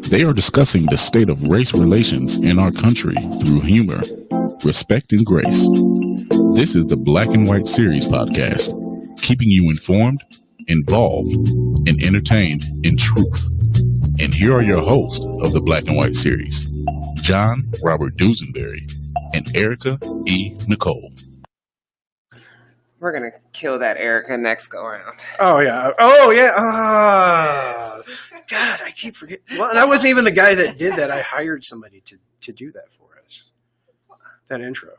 They are discussing the state of race relations in our country through humor, respect, and grace. This is the Black and White Series podcast, keeping you informed, involved, and entertained in truth. And here are your hosts of the Black and White Series, John Robert Duesr and Erica E. Nicole. We're going to kill that Erica next go around. Oh, yeah. God, I keep forgetting. Well, and I wasn't even the guy that did that. I hired somebody to do that for us. That intro.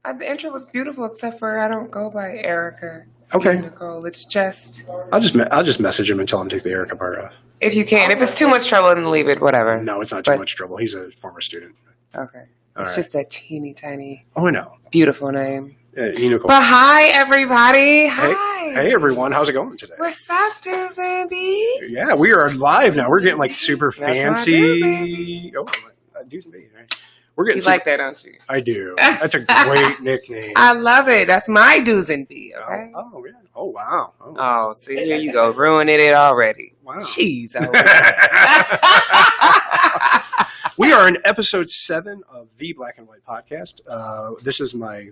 The intro was beautiful, except for I don't go by Erica. Okay. Nicole. It's just... I'll just message him and tell him to take the Erica part off. If you can. If it's too much trouble, then leave it, whatever. No, it's not too much trouble. He's a former student. Okay. All it's right. just that teeny tiny... Oh, I know. Beautiful name. ENichole. But hi, everybody. Hi. Hey, everyone. How's it going today? What's up, Duesr and ENichole? Yeah, we are live now. We're getting like super That's fancy. Oh, Duesr and ENichole, right? We're getting You like that, don't you? I do. That's a great nickname. I love it. That's my Duesr and ENichole, okay? Oh, yeah. Oh, wow. Oh, see, here you go. Ruining it already. Wow. Jeez. We are in episode 7 of the Black and White podcast. This is my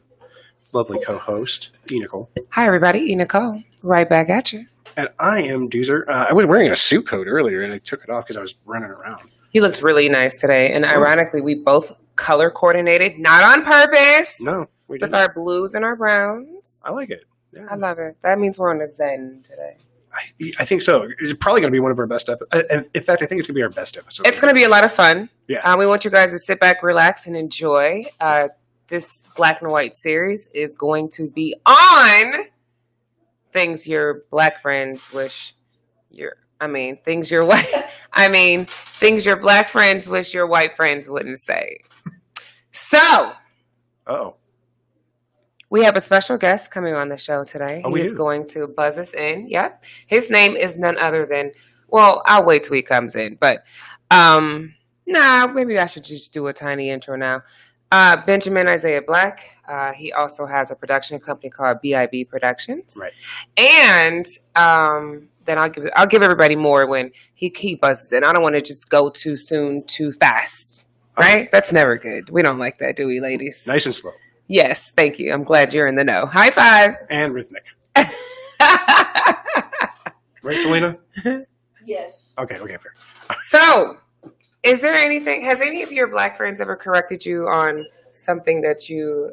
lovely co-host, ENichole. Hi, everybody. ENichole. Right back at you. And I am Duesr. I was wearing a suit coat earlier, and I took it off because I was running around. He looks really nice today. And ironically, we both color coordinated, not on purpose. No, we didn't. With our blues and our browns. I like it. Yeah. I love it. That means we're on a Zen today. I think so. It's probably going to be one of our best episodes. In fact, I think it's going to be our best episode. It's going to be a lot of fun. Yeah. We want you guys to sit back, relax, and enjoy. This Black and White series is going to be on things your black friends wish things your black friends wish your white friends wouldn't say. So, we have a special guest coming on the show today. He is going to buzz us in. Yep. His name is none other than, well, I'll wait till he comes in. But, maybe I should just do a tiny intro now. Benjamin Isaiah Black. He also has a production company called BIB Productions. Right. And then I'll give everybody more when he buzzes in. I don't want to just go too soon, too fast. Right? That's never good. We don't like that, do we, ladies? Nice and slow. Yes, thank you. I'm glad you're in the know. High five. And rhythmic. Right, Selena? Yes. Okay, fair. So, has any of your black friends ever corrected you on something that you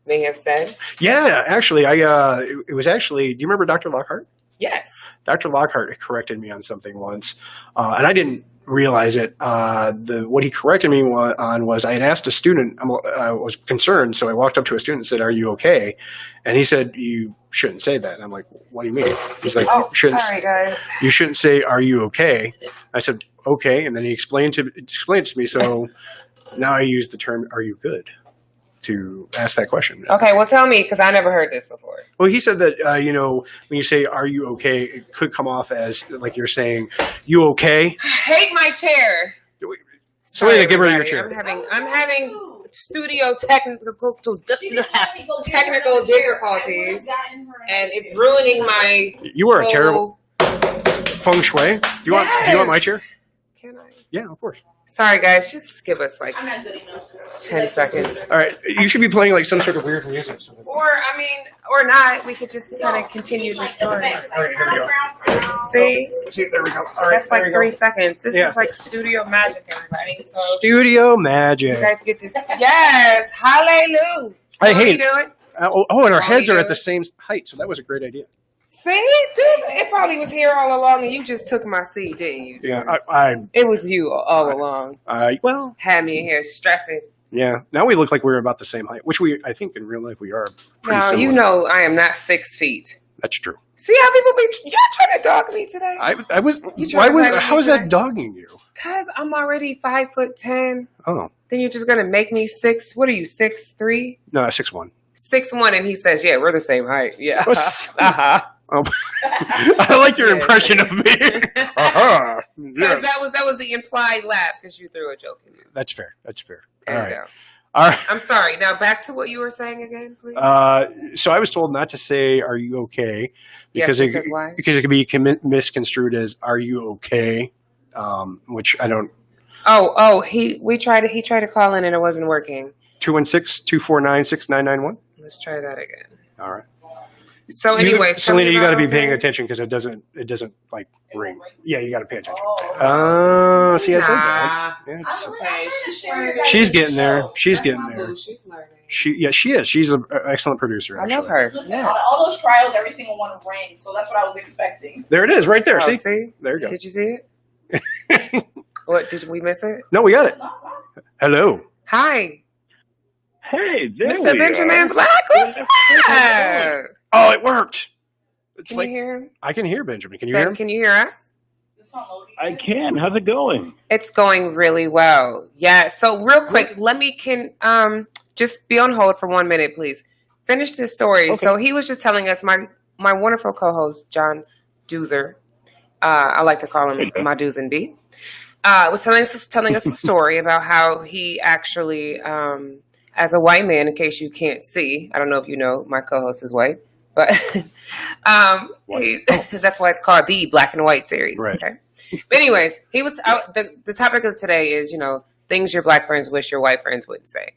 may have said? Yeah, actually, it was actually, do you remember Dr. Lockhart? Yes. Dr. Lockhart corrected me on something once, and I didn't realize it. What he corrected me on was I had asked a student, I was concerned, so I walked up to a student and said, "Are you okay?" And he said, "You shouldn't say that." And I'm like, "What do you mean?" He's like, sorry, guys. You shouldn't say, "Are you okay?" I said, "Okay," and then he explained it to me. So now I use the term "Are you good?" to ask that question. Okay, well, tell me, because I never heard this before. Well, he said that, when you say, "Are you okay?" it could come off as like you're saying, "You okay?" I hate my chair. Selena, give her your chair. I'm having studio technical difficulties, and it's ruining my... You are a terrible feng shui. Do you want my chair? Can I? Yeah, of course. Sorry, guys. Just give us like I'm not good enough. 10 seconds. All right. You should be playing like some sort of weird music. Or not. We could just kind of continue the story. All right, here we go. See? There we go. All right, That's like 3 seconds. This Yeah. is like studio magic, everybody. So Studio magic. you guys get to see. Yes. Hallelujah. I What are hate you doing? and our heads you are at doing? the same height, so that was a great idea. See? Dude, it probably was here all along, and you just took my seat, didn't you? Yeah, It was you all along. well, Had me in here stressing. yeah. Now we look like we're about the same height, which I think in real life we are pretty Now, similar. you know I am not 6 feet. That's true. See how people y'all trying to dog me today? I was. trying to fight How me is that today? dogging you? Because I'm already 5'10". Oh Then you're just going to make me 6. What are you, 6'3"? no, 6'1". 6'1", and he says, yeah, we're the same height. Yeah. Uh-huh. Oh, I like your impression of me. Uh-huh. Yes. Because that was the implied laugh because you threw a joke in there. That's fair. All There right. you go. All right. I'm sorry. Now back to what you were saying again, please. So I was told not to say, "Are you okay?" Yes, because why? Because it could be misconstrued as "Are you okay?" which I don't. He tried to call in and it wasn't working. 216-249-6991. Let's try that again. All right. So anyway, Selena, you got to be paying attention because it doesn't like ring. Yeah, you got to pay attention. See, I said that. Yeah, she's getting there. She's getting there. She's learning. She is. She's an excellent producer. Actually. I love her. Listen, Yes. all those trials, every single one rang, so that's what I was expecting. There it is, right there. Oh, see? There you go. Did you see it? What, did we miss it? No, we got it. Hello. Hi, Hey, there Mr. we Benjamin are. Black. What's up? Oh, it worked. It's Can you hear him? I can hear Benjamin. Can you hear Ben, him? can you hear us? I can. How's it going? It's going really well. Yeah. So real quick, just be on hold for 1 minute, please. Finish this story. Okay. So he was just telling us, my wonderful co-host, John Duesr, I like to call him my Dues and B, was telling us a story about how he actually, as a white man, in case you can't see, I don't know if you know, my co-host is white, but that's why it's called the Black and White series. Right. Okay. But anyways, he was the topic of today is, things your black friends wish your white friends wouldn't say.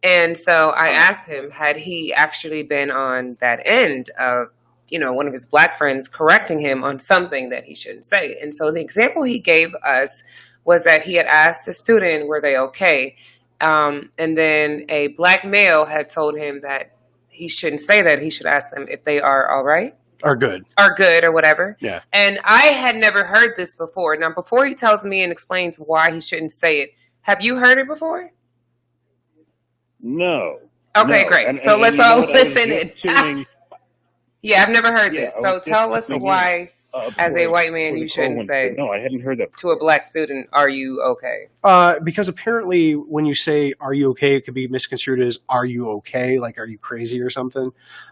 And so I asked him, had he actually been on that end of, one of his black friends correcting him on something that he shouldn't say. And so the example he gave us was that he had asked a student, were they okay? And then a black male had told him that he shouldn't say that. He should ask them if they are all right. Are good. Are good or whatever. Yeah. And I had never heard this before. Now, before he tells me and explains why he shouldn't say it, have you heard it before? No. Okay, No. great. And so let's you know all what? I was listen just in. tuning- Yeah, I've never heard Yeah, this. I So was just tell us tuning in, why, as a before- white man, before you the call shouldn't went say through. No, I hadn't heard that. to a black student, are you okay? Because apparently when you say, are you okay, it could be misconstrued as, are you okay? Like, are you crazy or something?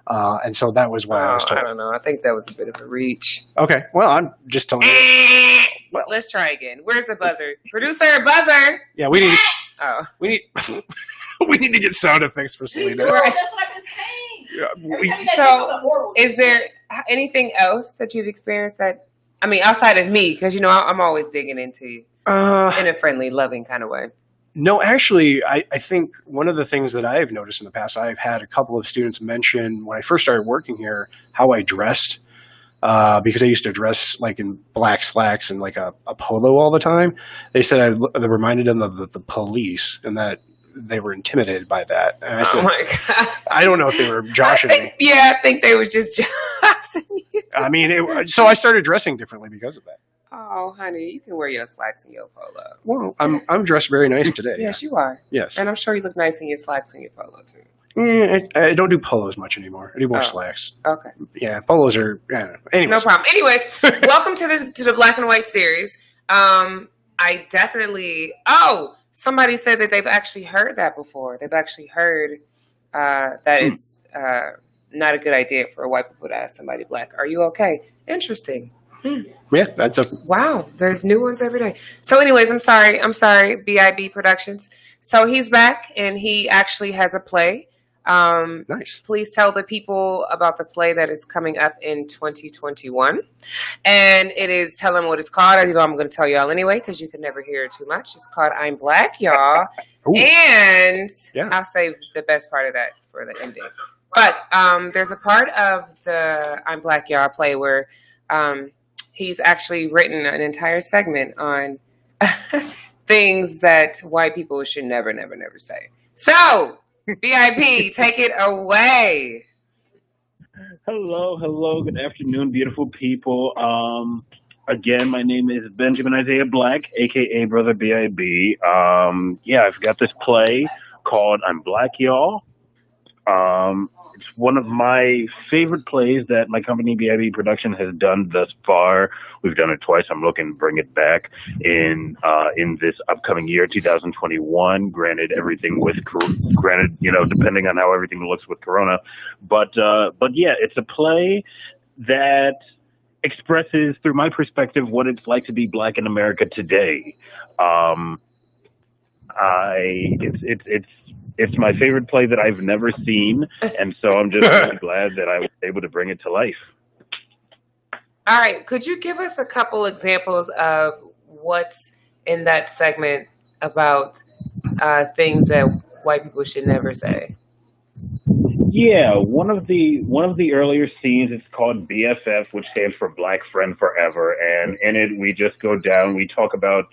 And so that was why I was told. I don't know. I think that was a bit of a reach. Okay. Well, I'm just telling you. Well, Let's try again. Where's the buzzer? Producer, buzzer! yeah, we need Oh. we need to get sound effects for Selena. Girl, Right. that's what I've been saying. Yeah, Every time you guys So, say something horrible, Is there anything else that you've experienced that, outside of me, because, I'm always digging into you in a friendly, loving kind of way. No, actually, I think one of the things that I've noticed in the past, I've had a couple of students mention when I first started working here how I dressed, because I used to dress like in black slacks and like a polo all the time. They said I reminded them of the police and that they were intimidated by that. And I said, Oh my God. I don't know if they were joshing me. I think they were just joshing you. I mean, so I started dressing differently because of that. Oh, honey, you can wear your slacks and your polo. Well, I'm dressed very nice today. Yes, you are. Yes. And I'm sure you look nice in your slacks and your polo, too. I don't do polos much anymore. I do more slacks. Okay. Yeah, polos are, I don't know. Anyways. No problem. Anyways, welcome to the Black and White series. I definitely... Oh, somebody said that they've actually heard that before. They've actually heard that it's not a good idea for a white people to ask somebody black, are you okay? Interesting. Yeah, that's a... Wow, there's new ones every day. So anyways, I'm sorry, BIB Productions. So he's back, and he actually has a play. Nice. Please tell the people about the play that is coming up in 2021. And it is, tell them what it's called. I'm going to tell y'all anyway, because you can never hear it too much. It's called I'm Black, y'all. And yeah. I'll save the best part of that for the ending. But there's a part of the I'm Black, y'all play where he's actually written an entire segment on things that white people should never, never, never say. So, BIB, take it away. Hello. Good afternoon, beautiful people. Again, my name is Benjamin Isaiah Black, a.k.a. Brother B.I.B. I've got this play called I'm Black, Y'all. It's one of my favorite plays that my company, BIB Production, has done thus far. We've done it twice. I'm looking to bring it back in this upcoming year, 2021. Granted, depending on how everything looks with Corona. But yeah, it's a play that expresses, through my perspective, what it's like to be black in America today. It's my favorite play that I've never seen, and so I'm just really glad that I was able to bring it to life. All right. Could you give us a couple examples of what's in that segment about things that white people should never say. Yeah, one of the earlier scenes is called BFF, which stands for Black Friend Forever, and in it we just go down. We talk about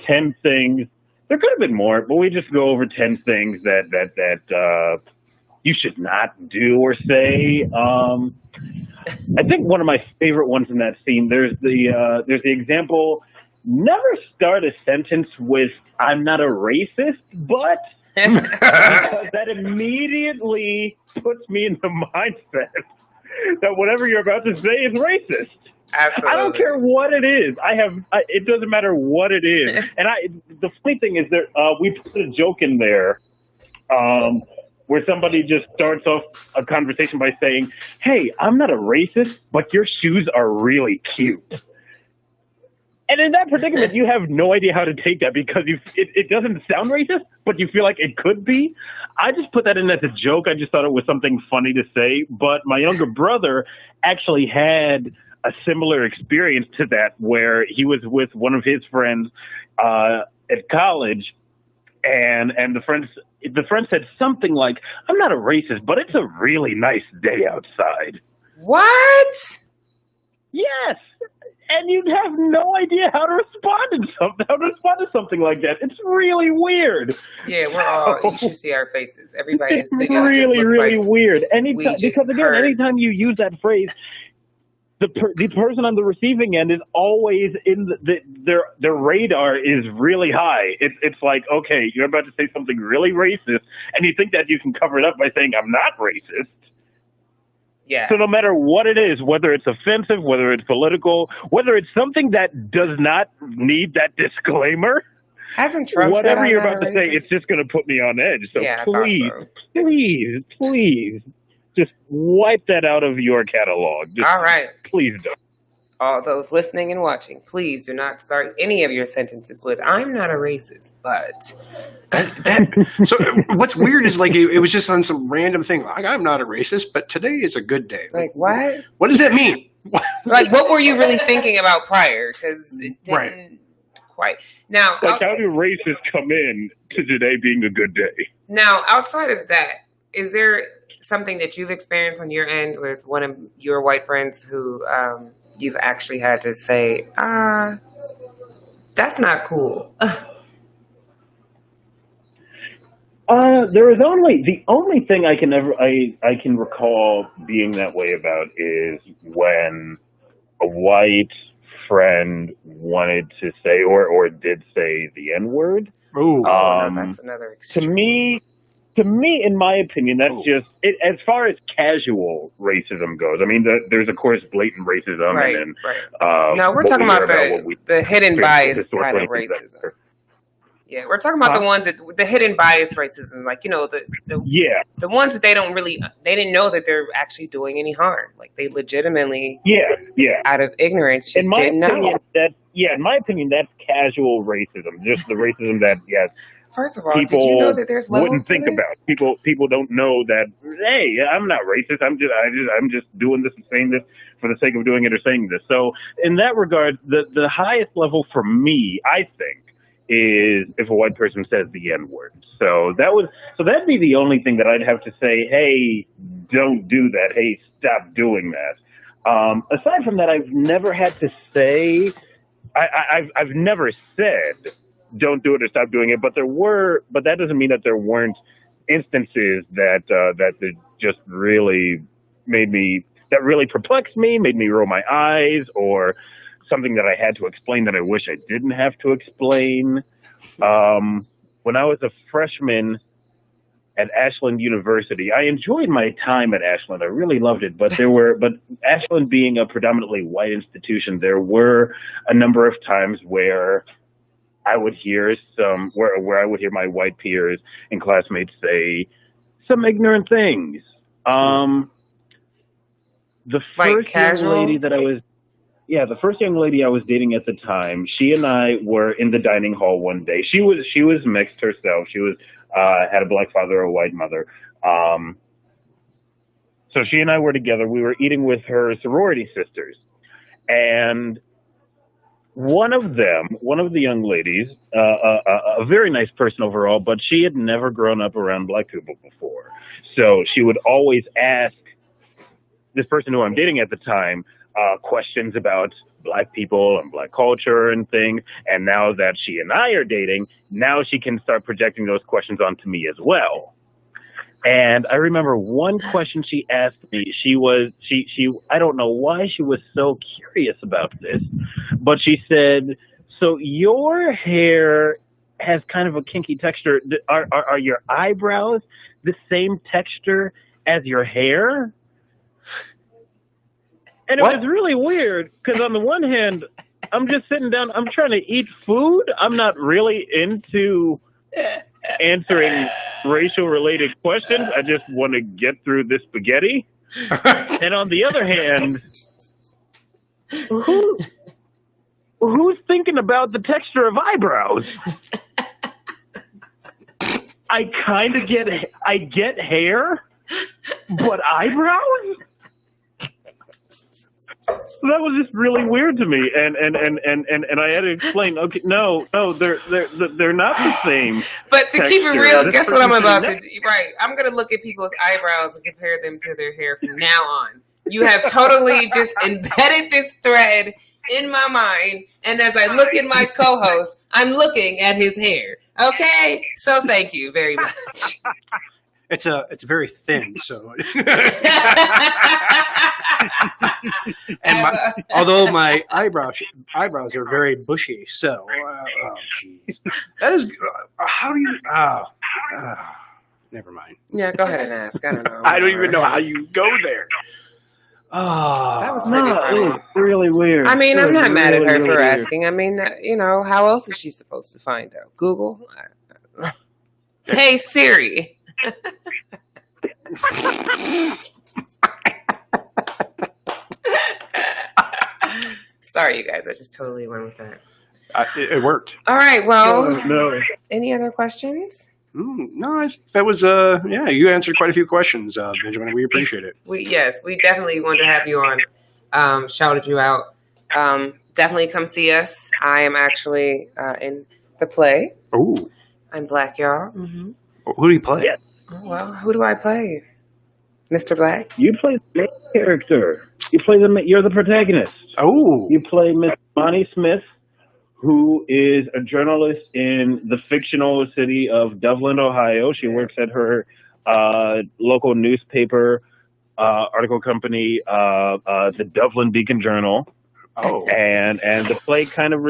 10 things. There could have been more, but we just go over 10 things that you should not do or say. I think one of my favorite ones in that scene. There's the example. Never start a sentence with "I'm not a racist," but. Because that immediately puts me in the mindset that whatever you're about to say is racist. Absolutely. I don't care what it is. It doesn't matter what it is. And the funny thing is that we put a joke in there where somebody just starts off a conversation by saying, "Hey, I'm not a racist, but your shoes are really cute." And in that predicament, you have no idea how to take that because it doesn't sound racist, but you feel like it could be. I just put that in as a joke. I just thought it was something funny to say. But my younger brother actually had a similar experience to that where he was with one of his friends at college, and the friend said something like, "I'm not a racist, but it's a really nice day outside." What? Yes. And you'd have no idea how to respond to something like that. It's really weird. Yeah, we're all. You should see our faces. Everybody is together. Really weird. Anytime you use that phrase, the person on the receiving end is always in their radar is really high. It's like, okay, you're about to say something really racist, and you think that you can cover it up by saying I'm not racist. Yeah. So no matter what it is, whether it's offensive, whether it's political, whether it's something that does not need that disclaimer, hasn't Trump whatever said you're about to say, it's just going to put me on edge. So yeah, please, just wipe that out of your catalog. All right. Please don't. All those listening and watching, please do not start any of your sentences with "I'm not a racist," but. So what's weird is like it was just on some random thing. Like, I'm not a racist, but today is a good day. Like what? What does that mean? Like what were you really thinking about prior? Because it didn't quite. Now, like how do racists come in to today being a good day? Now, outside of that, is there something that you've experienced on your end with one of your white friends who you've actually had to say, that's not cool? There is the only thing I can recall being that way about is when a white friend wanted to say or did say the N-word. Ooh. No, that's another extreme. To me, in my opinion, that's just it, as far as casual racism goes. I mean, there's of course blatant racism, right, and then no, we're talking about the hidden bias kind of racism. Yeah, we're talking about the ones the hidden bias racism, like the ones that they didn't know that they're actually doing any harm, like they legitimately out of ignorance just didn't know. In my opinion, that's casual racism, just the racism that First of all, did you know that there's levels wouldn't think to this? about. People don't know that. Hey, I'm not racist. I'm just doing this and saying this for the sake of doing it or saying this. So in that regard, the highest level for me, I think, is if a white person says the N-word. So that'd be the only thing that I'd have to say. Hey, don't do that. Hey, stop doing that. Aside from that, I've never had to say. I've never said don't do it or stop doing it, but that doesn't mean that there weren't instances that just really that really perplexed me, made me roll my eyes, or something that I had to explain that I wish I didn't have to explain. When I was a freshman at Ashland University, I enjoyed my time at Ashland. I really loved it, but Ashland being a predominantly white institution, there were a number of times where I would hear where I would hear my white peers and classmates say some ignorant things. The first young lady I was dating at the time, she and I were in the dining hall one day. She was mixed herself. She was had a black father, a white mother. So she and I were together. We were eating with her sorority sisters, and one of the young ladies, a very nice person overall, but she had never grown up around black people before. So she would always ask this person who I'm dating at the time questions about black people and black culture and things. And now that she and I are dating, now she can start projecting those questions onto me as well. And I remember one question she asked me. She I don't know why she was so curious about this, but she said, "So your hair has kind of a kinky texture. Are your eyebrows the same texture as your hair?" And it was really weird because on the one hand, I'm just sitting down. I'm trying to eat food. I'm not really into answering racial-related questions. I just want to get through this spaghetti. And on the other hand, who's thinking about the texture of eyebrows? I get hair, but eyebrows? That was just really weird to me, and I had to explain. Okay, no, they're not the same. But to texture. keep it real, This guess what I'm person about said to do? Right, I'm gonna look at people's eyebrows and compare them to their hair from now on. You have totally just embedded this thread in my mind, and as I look at my co-host, I'm looking at his hair. Okay, so thank you very much. It's very thin, so. And although my eyebrows are very bushy, so jeez, that is how do you? Never mind. Yeah, go ahead and ask. I don't know. I don't even know how you go there. That was pretty funny. It was really weird. I mean, I'm not mad at her really for weird. asking. I mean, how else is she supposed to find out? Google? Hey, Siri. Sorry, you guys. I just totally went with that. It worked. All right. Well, No. any other questions? No, that was yeah. You answered quite a few questions, Benjamin. We appreciate it. We definitely want to have you on. Shouted you out. Definitely come see us. I am actually in the play. Oh, I'm Black, y'all. Mm-hmm. who do you play? Yeah. Oh, well, who do I play? Mr. Black? You play the main character. You're the protagonist. Oh, You play Miss Bonnie Smith, who is a journalist in the fictional city of Dublin, Ohio. She works at her local newspaper article company, the Dublin Beacon Journal. oh, And the play kind of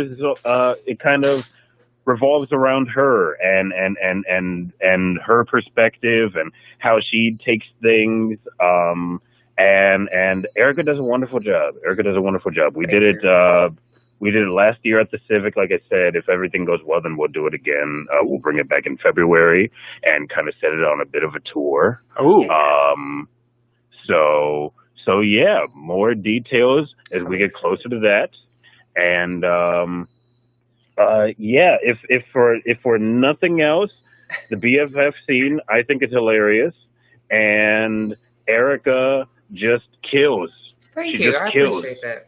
revolves around her and her perspective and how she takes things. And Erica does a wonderful job. We did it last year at the Civic. Like I said, if everything goes well, then we'll do it again. We'll bring it back in February and kind of set it on a bit of a tour. oh. So yeah, more details as we get closer to that. And yeah, if for nothing else, the BFF scene I think is hilarious, and Erica just kills. Thank She you. just I kills. appreciate that.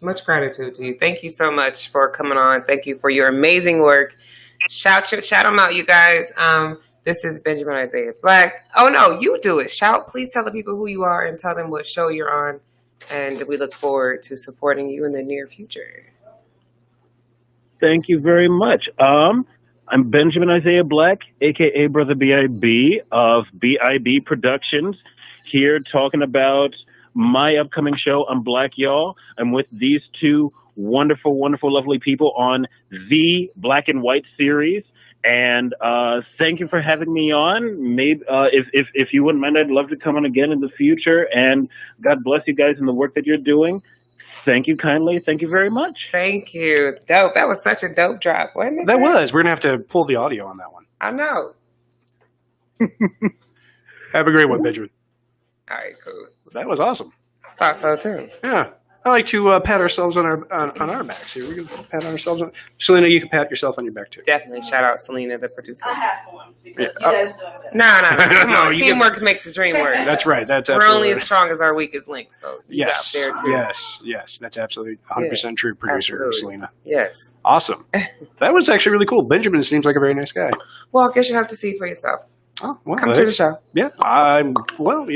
Much gratitude to you. Thank you so much for coming on. Thank you for your amazing work. Shout them out, you guys. This is Benjamin Isaiah Black. Oh, no, you do it. Please tell the people who you are and tell them what show you're on. And we look forward to supporting you in the near future. Thank you very much. I'm Benjamin Isaiah Black, a.k.a. Brother BIB of BIB Productions, here talking about my upcoming show on Black Y'all. I'm with these two wonderful, wonderful, lovely people on the Black and White series. And thank you for having me on. Maybe if you wouldn't mind, I'd love to come on again in the future. And God bless you guys in the work that you're doing. Thank you kindly. Thank you very much. Thank you. Dope. That was such a dope drop, wasn't it? That was. We're going to have to pull the audio on that one. I know. Have a great one, Benjamin. All right, cool. That was awesome. Thought so, too. Yeah. I like to pat ourselves on our backs here. We can pat ourselves on. Selena, you can pat yourself on your back too. Definitely shout out Selena, the producer. I have one because Yeah. you guys doing better. No. Come No, on. you Teamwork makes the dream work. That's right. That's We're absolutely only right. as strong as our weakest link. So you Yes, got there too. yes. That's absolutely 100% true, producer absolutely. Selena. Yes. Awesome. That was actually really cool. Benjamin seems like a very nice guy. Well, I guess you have to see for yourself. Oh, well, Come to the show. Yeah. Well,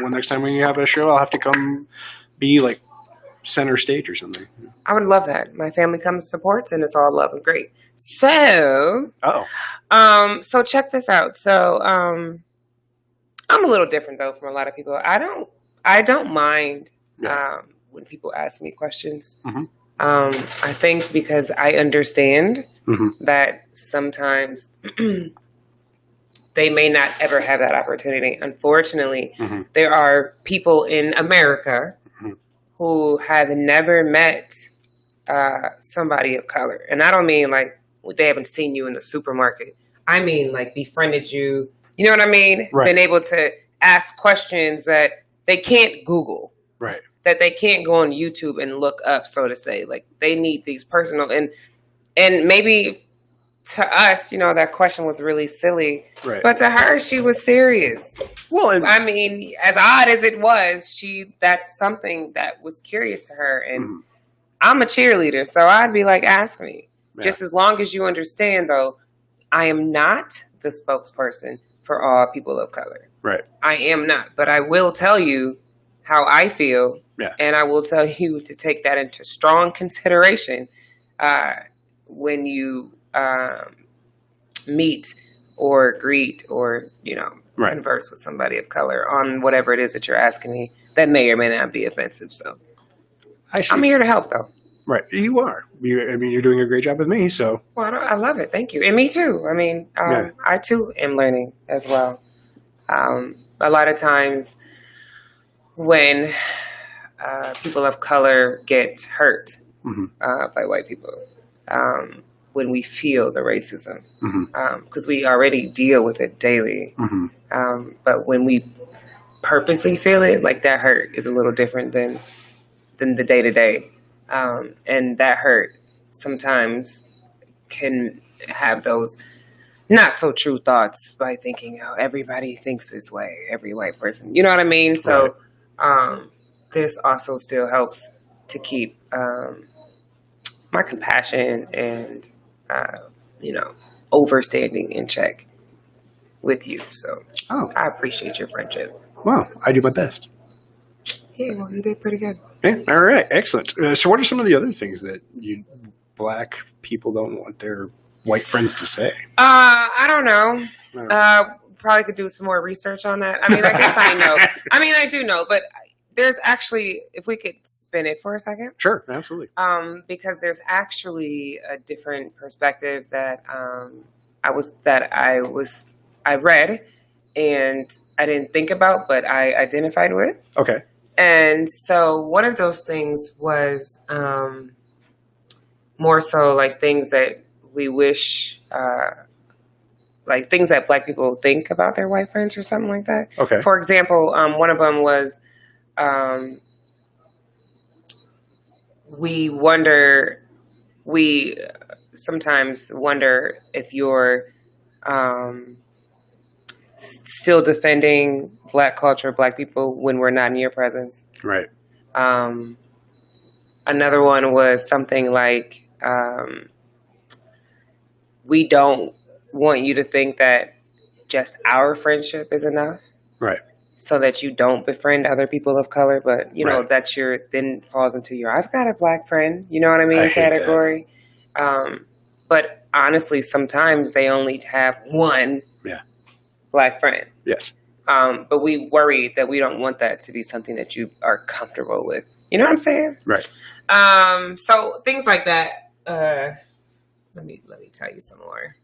next time we have a show, I'll have to come be like center stage or something. I would love that. My family comes and supports, and it's all love and great. So, so check this out. So, I'm a little different though from a lot of people. I don't mind when people ask me questions. Mm-hmm. I think because I understand that sometimes they may not ever have that opportunity. Unfortunately, there are people in America who have never met somebody of color. And I don't mean like they haven't seen you in the supermarket. I mean like befriended you. You know what I mean? Right. Been able to ask questions that they can't Google. Right. That they can't go on YouTube and look up, so to say. Like they need these personal and maybe to us, that question was really silly. Right. But to her, she was serious. Well, I mean, as odd as it was, that's something that was curious to her. And I'm a cheerleader, so I'd be like, ask me. Yeah. Just as long as you understand, though, I am not the spokesperson for all people of color. Right. I am not. But I will tell you how I feel. Yeah. And I will tell you to take that into strong consideration when you meet or greet or, converse with somebody of color on whatever it is that you're asking me that may or may not be offensive. So I'm here to help, though. Right. You are. You're doing a great job with me, so. Well, I love it. Thank you. And me, too. I mean, I, too, am learning as well. A lot of times when people of color get hurt by white people, when we feel the racism, because we already deal with it daily. But when we purposely feel it, like that hurt is a little different than the day-to-day. And that hurt sometimes can have those not so true thoughts by thinking, everybody thinks this way, every white person. You know what I mean? So this also still helps to keep my compassion and overstanding in check with you. So I appreciate your friendship. Well, I do my best. Yeah, well, you did pretty good. Yeah, all right, excellent. So what are some of the other things that you black people don't want their white friends to say? I don't know. Probably could do some more research on that. I mean, I guess I know. I mean, I do know, but there's actually, if we could spin it for a second. Sure, absolutely. Because there's actually a different perspective that I read and I didn't think about, but I identified with. Okay. And so one of those things was more so like things that we wish, like things that black people think about their white friends or something like that. Okay. For example, one of them was we sometimes wonder if you're still defending black culture, black people when we're not in your presence. Right. Another one was something like, we don't want you to think that just our friendship is enough. Right. So that you don't befriend other people of color, but you know, Right. that's then falls into your, I've got a black friend, you know what I mean, category. But honestly, sometimes they only have one black friend. Yes. But we worry that we don't want that to be something that you are comfortable with. You know what I'm saying? Right. So things like that, let me tell you some more,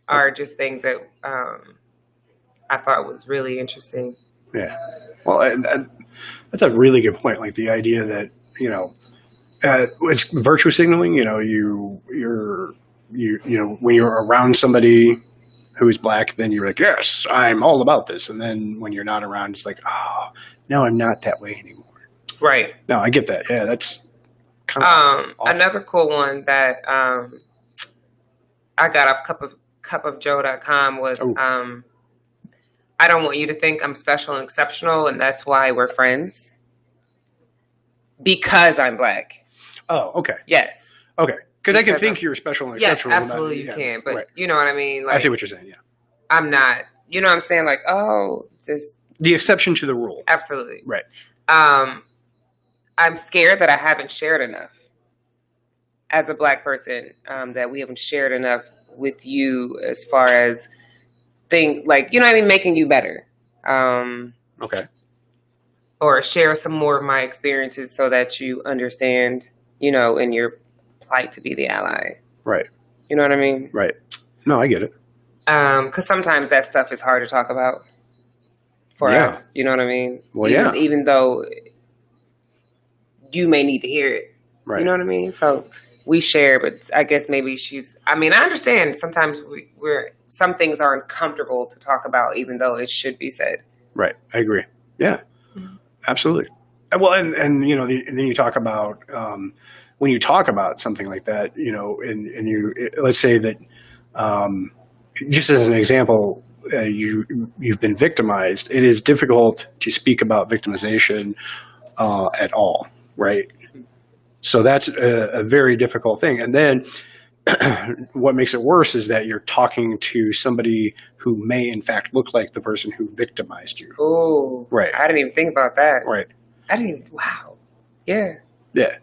are just things that I thought was really interesting. Yeah. Well, and that's a really good point. Like the idea that, it's virtue signaling, when you're around somebody who's black, then you're like, yes, I'm all about this. And then when you're not around, it's like, oh, no, I'm not that way anymore. Right. No, I get that. Yeah, Another cool one that I got off cupofjoe.com was I don't want you to think I'm special and exceptional, and that's why we're friends. Because I'm black. Oh, okay. Yes. Okay. Because I can think you're special and exceptional. Yes, absolutely you can. But you know what I mean? I see what you're saying, yeah. I'm not. You know what I'm saying? Like, just... The exception to the rule. Absolutely. Right. I'm scared that I haven't shared enough. As a black person, that we haven't shared enough with you as far as you know what I mean, making you better. Okay. Or share some more of my experiences so that you understand, you know, in your plight to be the ally. Right. You know what I mean? Right. No, I get it. Because sometimes that stuff is hard to talk about for us. You know what I mean? Well, even though you may need to hear it. Right. You know what I mean? So we share, but I guess maybe I understand sometimes some things are uncomfortable to talk about, even though it should be said. Right. I agree. Yeah, absolutely. Well, and you know, then you talk about, when you talk about something like that, you know, and let's say that, just as an example, you've been victimized. It is difficult to speak about victimization, at all. Right. So that's a very difficult thing. And then what makes it worse is that you're talking to somebody who may in fact look like the person who victimized you. Oh, right. I didn't even think about that. Right. Wow. Yeah. Yeah.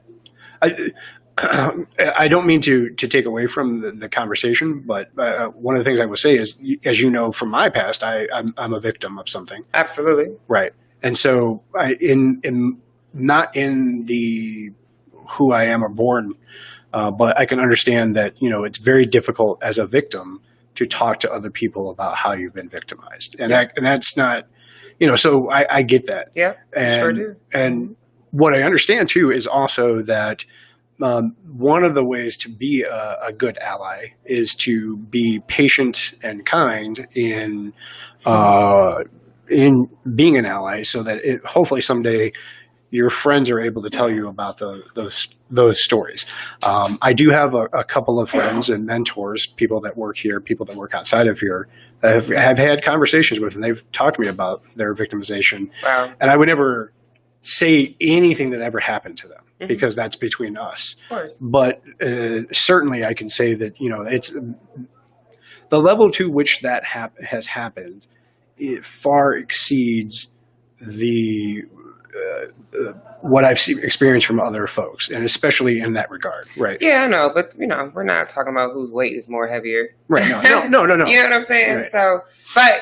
I don't mean to take away from the conversation, but one of the things I will say is, as you know, from my past, I'm a victim of something. Absolutely. Right. And so not in the who I am or born, but I can understand that, you know, it's very difficult as a victim to talk to other people about how you've been victimized. And that's not, you know, so I get that. Yeah, and, sure do. And what I understand too is also that one of the ways to be a good ally is to be patient and kind in being an ally, so that hopefully someday your friends are able to tell you about those stories. I do have a couple of friends and mentors, people that work here, people that work outside of here, that have had conversations with, and they've talked to me about their victimization. Wow. And I would never say anything that ever happened to them, because that's between us. Of course. But certainly I can say that, you know, it's the level to which that has happened, it far exceeds what I've experienced from other folks, and especially in that regard. Right. Yeah, I know, but you know, we're not talking about whose weight is more heavier. Right. No. You know what I'm saying? Right. So, but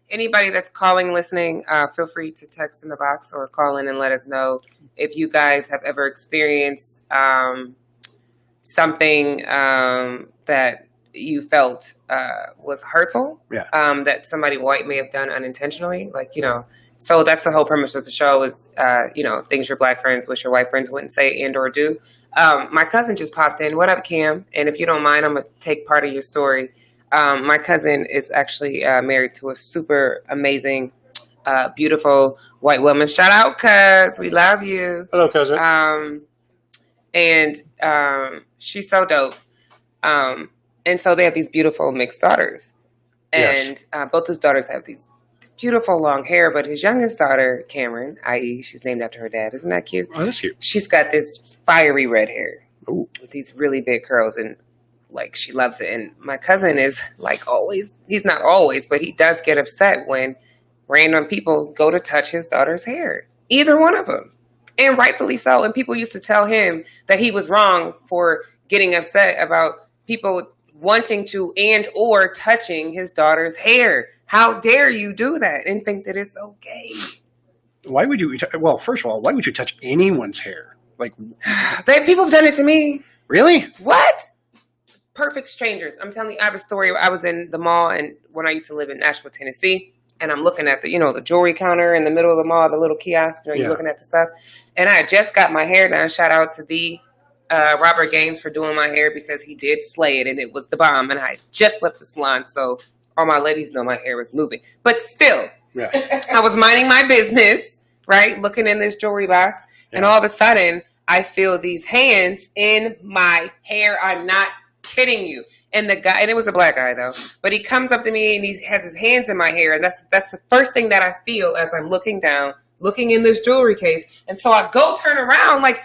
anybody that's calling, listening, feel free to text in the box or call in and let us know if you guys have ever experienced something that you felt was hurtful. Yeah. That somebody white may have done unintentionally, like, you know. So that's the whole premise of the show is, you know, things your black friends wish your white friends wouldn't say and or do. My cousin just popped in. What up, Cam? And if you don't mind, I'm going to take part of your story. My cousin is actually married to a super amazing, beautiful white woman. Shout out, cuz. We love you. Hello, cousin. And she's so dope. And so they have these beautiful mixed daughters. And both his daughters have these beautiful long hair, but his youngest daughter, Cameron, i.e. she's named after her dad. Isn't that cute? Oh, that's cute. She's got this fiery red hair. Ooh. With these really big curls, and like she loves it. And my cousin is like always, he's not always, but he does get upset when random people go to touch his daughter's hair. Either one of them. And rightfully so. And people used to tell him that he was wrong for getting upset about people wanting to and or touching his daughter's hair. How dare you do that and think that it's okay? Why would you? Well, first of all, why would you touch anyone's hair? Like, people have done it to me. Really? What? Perfect strangers. I'm telling you, I have a story. I was in the mall, and when I used to live in Nashville, Tennessee, and I'm looking at the jewelry counter in the middle of the mall, the little kiosk. You're looking at the stuff, and I had just got my hair done. Shout out to Robert Gaines for doing my hair, because he did slay it, and it was the bomb. And I had just left the salon, so all my ladies know my hair was moving. But still, yes. I was minding my business, right? Looking in this jewelry box. And all of a sudden, I feel these hands in my hair. I'm not kidding you. And the guy, and it was a black guy though, but he comes up to me and he has his hands in my hair. And that's the first thing that I feel as I'm looking down, looking in this jewelry case. And so I go turn around like,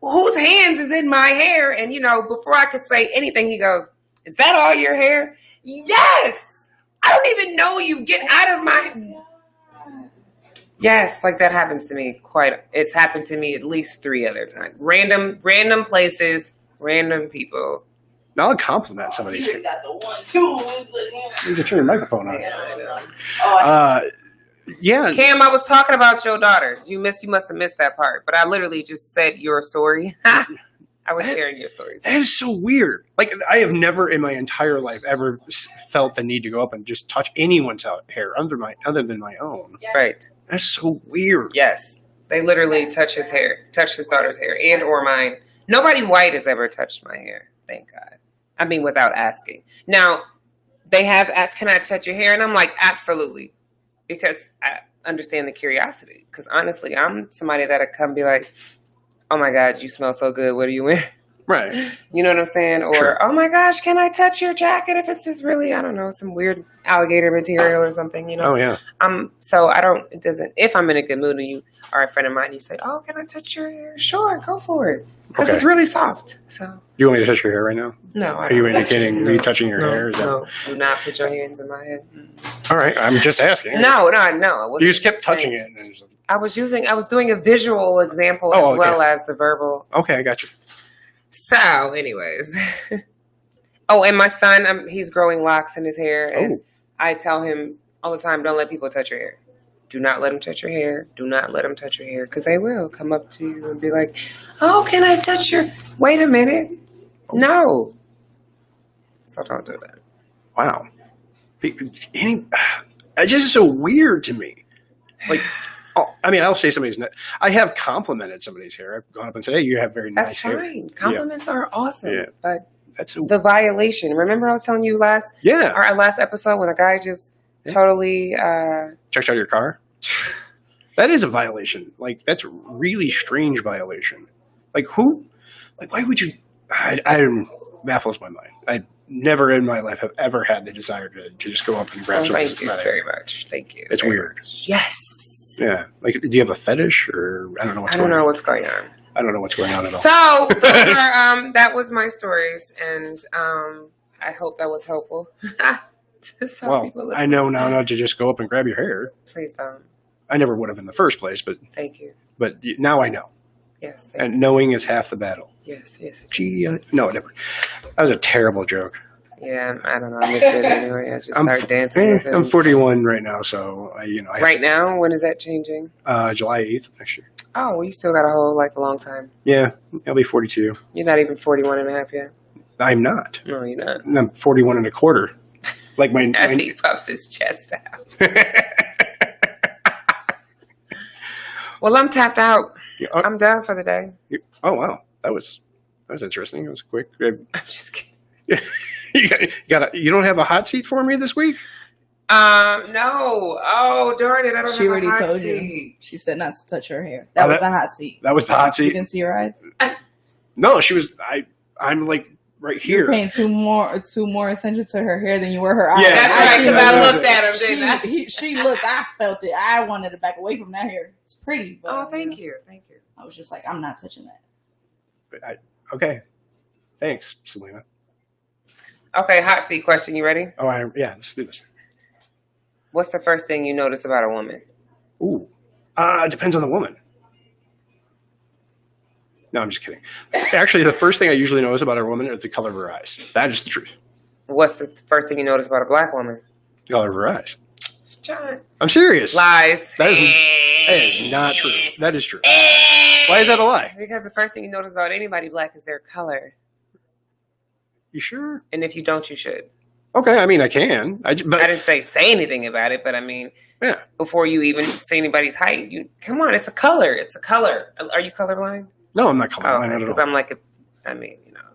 whose hands is in my hair? And, before I could say anything, he goes, is that all your hair? Yes. I don't even know you. Get out of my... Yes, like that happens to me it's happened to me at least 3 other times. Random places, random people. Now I'll compliment somebody's hair. You got the 1, 2. You can turn your microphone on. Yeah. Cam, I was talking about your daughters. You must have missed that part, but I literally just said your story. I was sharing your stories. That is so weird. Like, I have never in my entire life ever felt the need to go up and just touch anyone's hair other than my own. Right. That's so weird. Yes. They literally touch his daughter's hair and or mine. Nobody white has ever touched my hair. Thank God. I mean, without asking. Now, they have asked, can I touch your hair? And I'm like, absolutely. Because I understand the curiosity. Because honestly, I'm somebody that'll come be like, oh my God, you smell so good. What are you wearing? Right. You know what I'm saying? Or, Sure. oh my gosh, can I touch your jacket if it's just really, I don't know, some weird alligator material or something, Oh, yeah. So if I'm in a good mood and you are a friend of mine, you say, oh, can I touch your hair? Sure, go for it. Because Okay. it's really soft. So, You want me to touch your hair right now? no. Are you indicating me touching your hair? Is that... No, do not put your hands in my head. All right. I'm just asking. No. You just kept touching it. I was doing a visual example Oh, as well as the verbal. Okay, I got you. So, anyways. Oh, and my son, he's growing locks in his hair. And I tell him all the time, don't let people touch your hair. Do not let them touch your hair. Do not let them touch your hair. Because they will come up to you and be like, oh, can I touch your... Wait a minute. No. So don't do that. Wow. It's just so weird to me. Like... I'll say somebody's... I have complimented somebody's hair. I've gone up and said, hey, you have very nice hair. That's fine. Compliments are awesome. Yeah. But That's the violation. Remember I was telling you our last episode when a guy just totally... checked out your car? That is a violation. Like, that's a really strange violation. Like, who... Like, why would you... I baffles my mind. I never in my life have ever had the desire to just go up and grab somebody's... Thank you very much. Thank you. It's weird. Much. Yes. Yeah. Like, do you have a fetish or... I don't know what's going on. what's going on. I don't know what's going on at all. So, that was my stories, and I hope that was helpful to some people listening. I know now not to just go up and grab your hair. Please don't. I never would have in the first place, but... Thank you. But now I know. Yes, and knowing is half the battle. Yes. Gee, no, never. That was a terrible joke. Yeah, I don't know. I missed it anyway. I just started dancing. With it. I'm 41 right now, so right now, when is that changing? July 8th next year. Oh, well, you still got a whole a long time. Yeah, I'll be 42. You're not even 41 and a half yet. I'm not. No, you're not. I'm 41 and a quarter. Like as he puffs his chest out. Well, I'm tapped out. I'm done for the day. Oh wow, that was interesting. It was quick. I'm just kidding. You don't have a hot seat for me this week? No. Oh, darn it! I don't. She have already a hot told seat. you. She said not to touch her hair. That was the hot seat. That was the hot seat. You can see her eyes. No, she was. I'm like right here. You're paying too more attention to her hair than you were her eyes. Yeah, that's right. Because I looked at him. Didn't I? She looked. I felt it. I wanted to back away from that hair. It's pretty. But, oh, thank you. I was just like, I'm not touching that. Okay. Thanks, Selena. Okay, hot seat question. You ready? Oh, yeah. Let's do this. What's the first thing you notice about a woman? Ooh. It depends on the woman. No, I'm just kidding. Actually, the first thing I usually notice about a woman is the color of her eyes. That is the truth. What's the first thing you notice about a black woman? The color of her eyes. John. I'm serious. Lies. That is not true. That is true. Why is that a lie? Because the first thing you notice about anybody black is their color. You sure? And if you don't, you should. Okay, I mean, I can. I didn't say anything about it, but I mean, yeah. Before you even say anybody's height, come on, it's a color. It's a color. Are you colorblind? No, I'm not colorblind. Because I'm like, if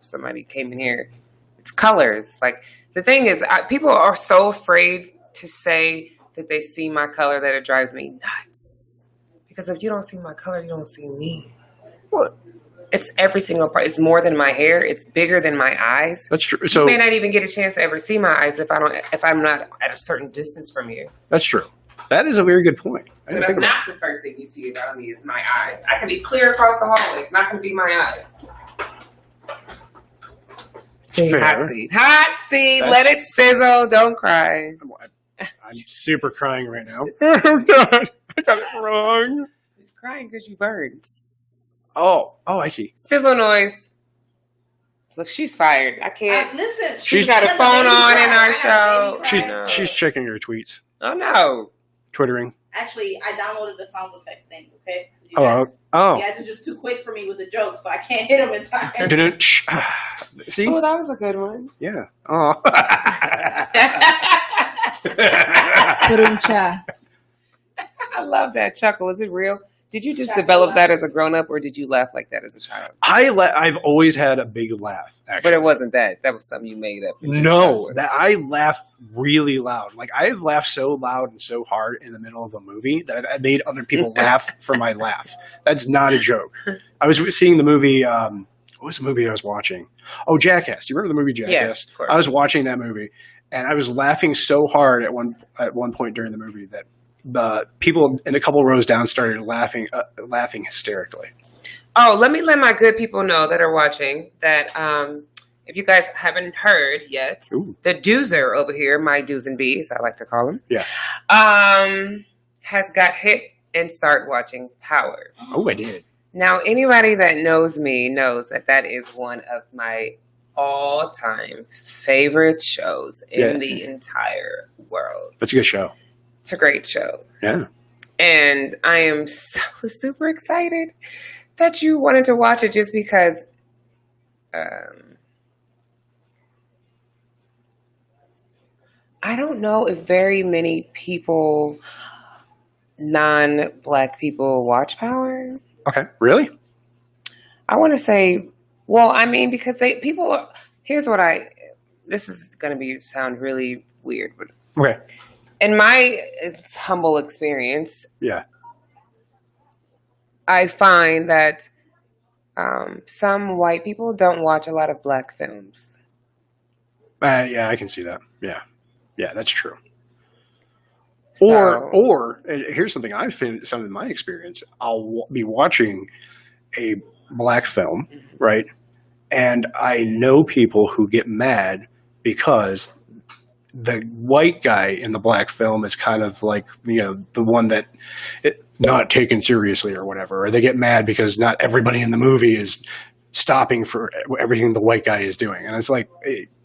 somebody came in here, it's colors. Like, the thing is, people are so afraid to say that they see my color that it drives me nuts. Because if you don't see my color, you don't see me. What? It's every single part. It's more than my hair. It's bigger than my eyes. That's true. You So may not even get a chance to ever see my eyes if I'm not at a certain distance from you. that's true. That is a very good point. I So didn't that's think about not the first thing you see about me is my eyes. I can be clear across the hallway. It's not going to be my eyes. See, Fair. hot seat. Hot seat. That's- Let it sizzle. Don't cry. I'm super crying right now. Oh God, I got it wrong. He's crying because you burned. Oh, I see. Sizzle noise. Look, she's fired. I can't. Listen, She's got a phone on in our show. She's checking her tweets, Oh no. twittering. Actually, I downloaded the sound effect things. Okay. 'Cause you Oh. guys are just too quick for me with the jokes, so I can't hit them in time. See? Oh, that was a good one. Yeah. Oh. I love that chuckle. Is it real? Did you just develop that as a grown-up, or did you laugh like that as a child? I've always had a big laugh, actually. But it wasn't that. That was something you made up. You just No, started with. that I laugh really loud. Like I've laughed so loud and so hard in the middle of a movie that I made other people laugh for my laugh. That's not a joke. I was seeing the movie. What was the movie I was watching? Oh, Jackass. Do you remember the movie Jackass? Yes, of course. I was watching that movie, and I was laughing so hard at one point during the movie that the people in a couple rows down started laughing hysterically. Oh, let me let my good people know that are watching that if you guys haven't heard yet, Ooh. the Duesr over here, my Dues and B's, I like to call him, Yeah. has got hit and start watching Power. Oh, I did. Now, anybody that knows me knows that that is one of my all-time favorite shows in the entire world. That's a good show. It's a great show. Yeah. And I am so super excited that you wanted to watch it just because I don't know if very many people, non-Black people, watch Power. Okay. Really? I want to say, well, I mean, because here's what this is going to sound really weird, but Okay. in my humble experience, Yeah. I find that some white people don't watch a lot of Black films. Yeah, I can see that. Yeah. Yeah, that's true. So, Or here's something I've found in my experience. I'll be watching a Black film, right? And I know people who get mad because the white guy in the Black film is kind of like, the one that not taken seriously or whatever. Or they get mad because not everybody in the movie is stopping for everything the white guy is doing. And it's like,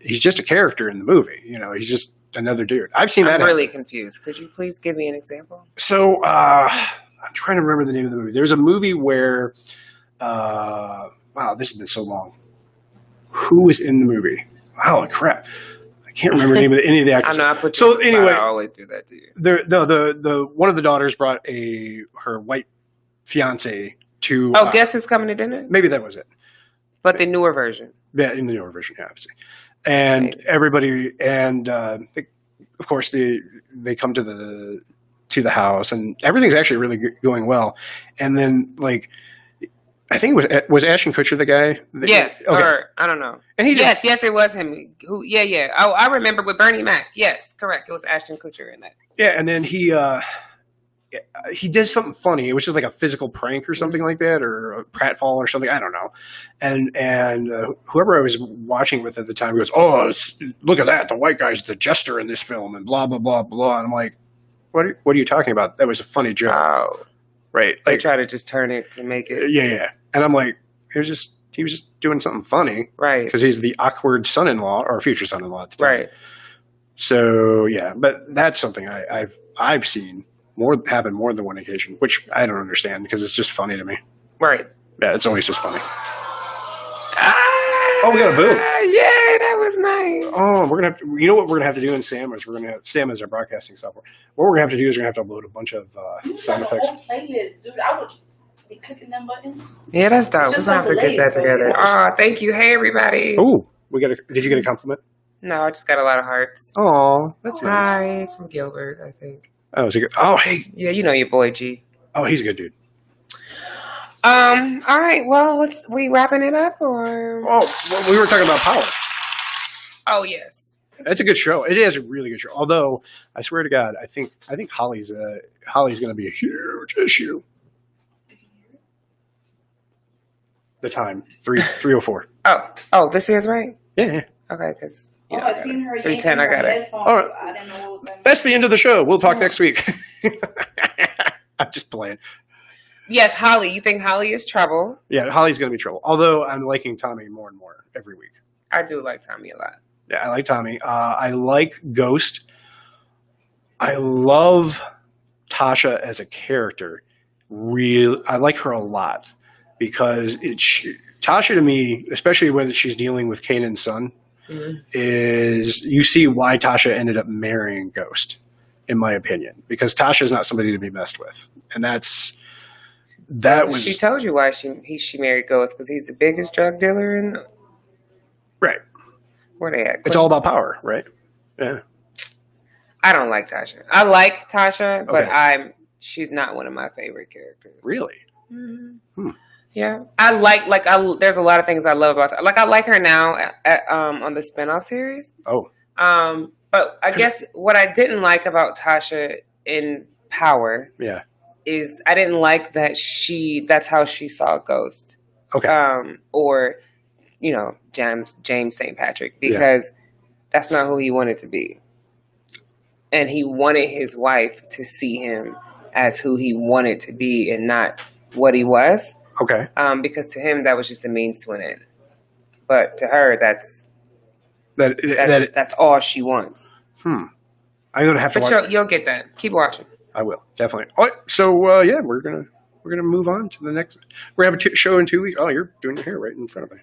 he's just a character in the movie. He's just another dude. I've seen that. I'm really confused. Could you please give me an example? So I'm trying to remember the name of the movie. There's a movie where, wow, this has been so long. Who was in the movie? Holy crap. I can't remember the name of any of the actors. I know. I put So anyway, I always do that to you. the one of the daughters brought her white fiance to. Oh, guess who's coming to dinner? Maybe that was it. But the newer version. Yeah, in the newer version, yeah, obviously. And everybody, of course, they come to the house, and everything's actually really going well. And then, I think it was Ashton Kutcher the guy. Yes, okay. or I don't know. And he yes, it was him. Who? Yeah. Oh, I remember with Bernie Mac. Yes, correct. It was Ashton Kutcher in that. Yeah, and then he did something funny. It was just like a physical prank or something like that, or a pratfall or something. I don't know. And whoever I was watching with at the time goes, "Oh, look at that! The white guy's the jester in this film," and blah blah blah blah. And I'm like, "What are you talking about? That was a funny joke, Oh, right?" they try to just turn it to make it Yeah. And I'm like, he was just doing something funny, right. because he's the awkward son-in-law or future son-in-law at the time. Right. So yeah, but that's something I've seen happen more than one occasion, which I don't understand because it's just funny to me. Right. Yeah, it's always just funny. Oh, we got a boo. Yeah, that was nice. Oh, we're gonna have to. You know what we're gonna have to do in Sam is Sam is our broadcasting software. What we're gonna have to do is we're gonna have to upload a bunch of sound effects. Whole playlist, dude. I would be clicking them buttons. Yeah, that's dope. We're Just gonna have to like get that the together. ladies. Oh, thank you. Hey, everybody. Oh, did you get a compliment? No, I just got a lot of hearts. Oh, that's nice. Hi, from Gilbert, I think. Oh, is he good? Oh, hey. Yeah, you know your boy G. Oh, he's a good dude. All right. Well, we wrapping it up or? Oh, well, we were talking about Power. Oh yes. It's a good show. It is a really good show. Although I swear to God, I think Holly's going to be a huge issue. The time 3:04. Oh, this is right. Yeah. Okay, because I seen her. 3:10. I got it. Headphones. All right. I didn't know what that That's the end of the show. We'll talk next week. I'm just playing. Yes, Holly. You think Holly is trouble? Yeah, Holly's going to be trouble. Although I'm liking Tommy more and more every week. I do like Tommy a lot. Yeah, I like Tommy. I like Ghost. I love Tasha as a character. I like her a lot because Tasha to me, especially when she's dealing with Kanan's son, is you see why Tasha ended up marrying Ghost, in my opinion, because Tasha is not somebody to be messed with, and She told you why she married Ghost because he's the biggest drug dealer in. Right. Where they at? It's all about power, right? Yeah. I don't like Tasha. I like Tasha, but Okay. she's not one of my favorite characters. Really? Yeah, I like there's a lot of things I love about her. Like I like her now on the spinoff series. Oh. But I guess what I didn't like about Tasha in Power Yeah. is I didn't like that that's how she saw Ghost. Okay. Or James St. Patrick, because that's not who he wanted to be. And he wanted his wife to see him as who he wanted to be and not what he was. Okay. Because to him that was just a means to an end. But to her that's all she wants. I'm gonna have to watch. But you'll get that. Keep watching. I will definitely. All right. So we're gonna move on to the next. We're gonna have a show in 2 weeks. Oh, you're doing your hair right in front of me.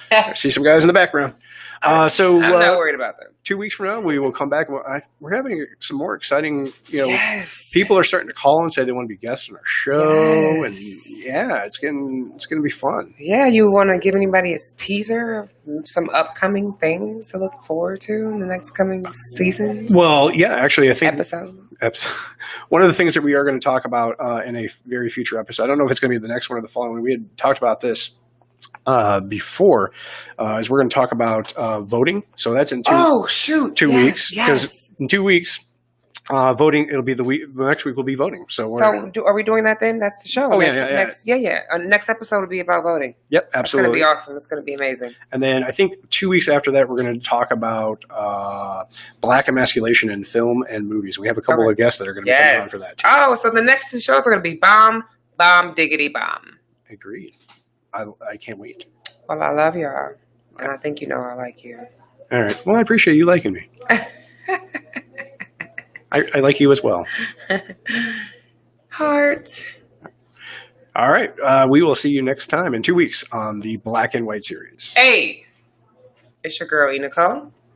I see some guys in the background. I'm not worried about them. 2 weeks from now, we will come back. We're having some more exciting. Yes. People are starting to call and say they want to be guests on our show, Yes. and it's gonna be fun. Yeah, you want to give anybody a teaser of some upcoming things to look forward to in the next coming seasons? Well, yeah, actually, I think Episode. one of the things that we are going to talk about in a very future episode. I don't know if it's going to be the next one or the following. We had talked about this before, is we're going to talk about voting. So that's in 2 weeks. Because in 2 weeks, voting. It'll be the next week will be voting. So are we doing that then? That's the show. Oh, next episode will be about voting. Yep, absolutely. It's going to be awesome. It's going to be amazing. And then I think 2 weeks after that, we're going to talk about Black emasculation in film and movies. We have a couple of guests that are going to be coming on for that too. Oh, so the next two shows are going to be Bomb, Diggity Bomb. Agreed. I can't wait. Well, I love y'all. And I think I like you. All right. Well, I appreciate you liking me. I like you as well. Heart. All right. We will see you next time in 2 weeks on the Black and White series. Hey, it's your girl, ENichole.